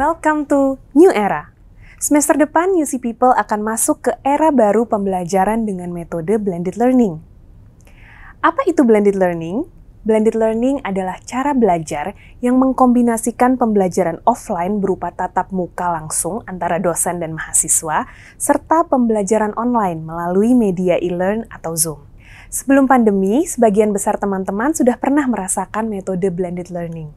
Welcome to New Era. Semester depan, UC People akan masuk ke era baru pembelajaran dengan metode blended learning. Apa itu blended learning? Blended learning adalah cara belajar yang mengkombinasikan pembelajaran offline berupa tatap muka langsung antara dosen dan mahasiswa, serta pembelajaran online melalui media e-learn atau Zoom. Sebelum pandemi, sebagian besar teman-teman sudah pernah merasakan metode blended learning.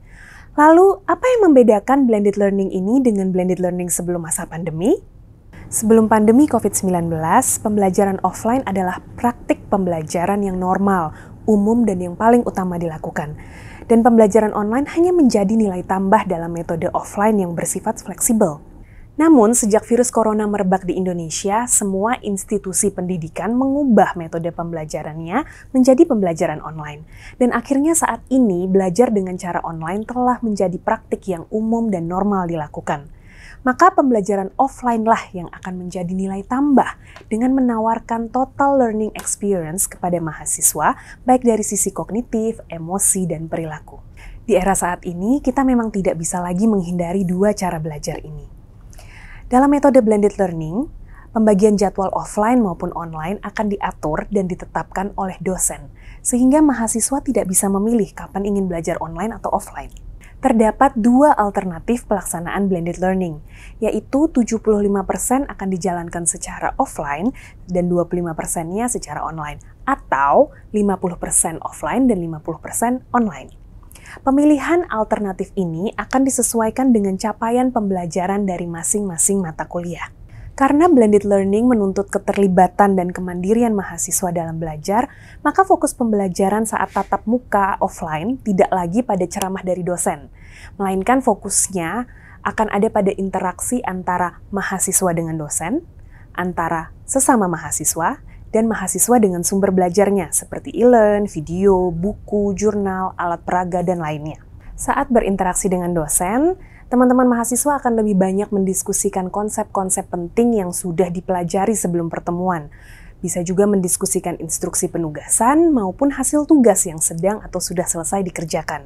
Lalu, apa yang membedakan blended learning ini dengan blended learning sebelum masa pandemi? Sebelum pandemi COVID-19, pembelajaran offline adalah praktik pembelajaran yang normal, umum, dan yang paling utama dilakukan. Dan pembelajaran online hanya menjadi nilai tambah dalam metode offline yang bersifat fleksibel. Namun, sejak virus corona merebak di Indonesia, semua institusi pendidikan mengubah metode pembelajarannya menjadi pembelajaran online. Dan akhirnya saat ini, belajar dengan cara online telah menjadi praktik yang umum dan normal dilakukan. Maka pembelajaran offline lah yang akan menjadi nilai tambah dengan menawarkan total learning experience kepada mahasiswa, baik dari sisi kognitif, emosi, dan perilaku. Di era saat ini, kita memang tidak bisa lagi menghindari dua cara belajar ini. Dalam metode blended learning, pembagian jadwal offline maupun online akan diatur dan ditetapkan oleh dosen, sehingga mahasiswa tidak bisa memilih kapan ingin belajar online atau offline. Terdapat dua alternatif pelaksanaan blended learning, yaitu 75% akan dijalankan secara offline dan 25%-nya secara online, atau 50% offline dan 50% online. Pemilihan alternatif ini akan disesuaikan dengan capaian pembelajaran dari masing-masing mata kuliah. Karena blended learning menuntut keterlibatan dan kemandirian mahasiswa dalam belajar, maka fokus pembelajaran saat tatap muka offline tidak lagi pada ceramah dari dosen, melainkan fokusnya akan ada pada interaksi antara mahasiswa dengan dosen, antara sesama mahasiswa, dan mahasiswa dengan sumber belajarnya seperti e-learn, video, buku, jurnal, alat peraga, dan lainnya. Saat berinteraksi dengan dosen, teman-teman mahasiswa akan lebih banyak mendiskusikan konsep-konsep penting yang sudah dipelajari sebelum pertemuan. Bisa juga mendiskusikan instruksi penugasan maupun hasil tugas yang sedang atau sudah selesai dikerjakan.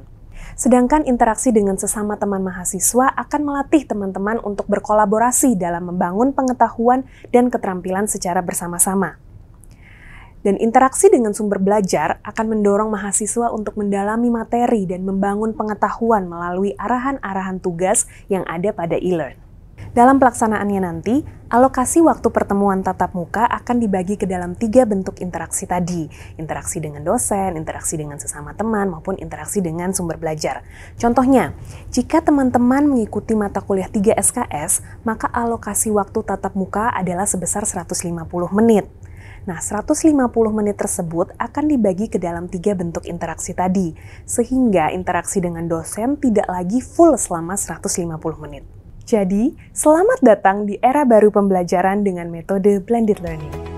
Sedangkan interaksi dengan sesama teman mahasiswa akan melatih teman-teman untuk berkolaborasi dalam membangun pengetahuan dan keterampilan secara bersama-sama. Dan interaksi dengan sumber belajar akan mendorong mahasiswa untuk mendalami materi dan membangun pengetahuan melalui arahan-arahan tugas yang ada pada e-learn. Dalam pelaksanaannya nanti, alokasi waktu pertemuan tatap muka akan dibagi ke dalam 3 bentuk interaksi tadi. Interaksi dengan dosen, interaksi dengan sesama teman, maupun interaksi dengan sumber belajar. Contohnya, jika teman-teman mengikuti mata kuliah 3 SKS, maka alokasi waktu tatap muka adalah sebesar 150 menit. Nah, 150 menit tersebut akan dibagi ke dalam 3 bentuk interaksi tadi, sehingga interaksi dengan dosen tidak lagi full selama 150 menit. Jadi, selamat datang di era baru pembelajaran dengan metode blended learning.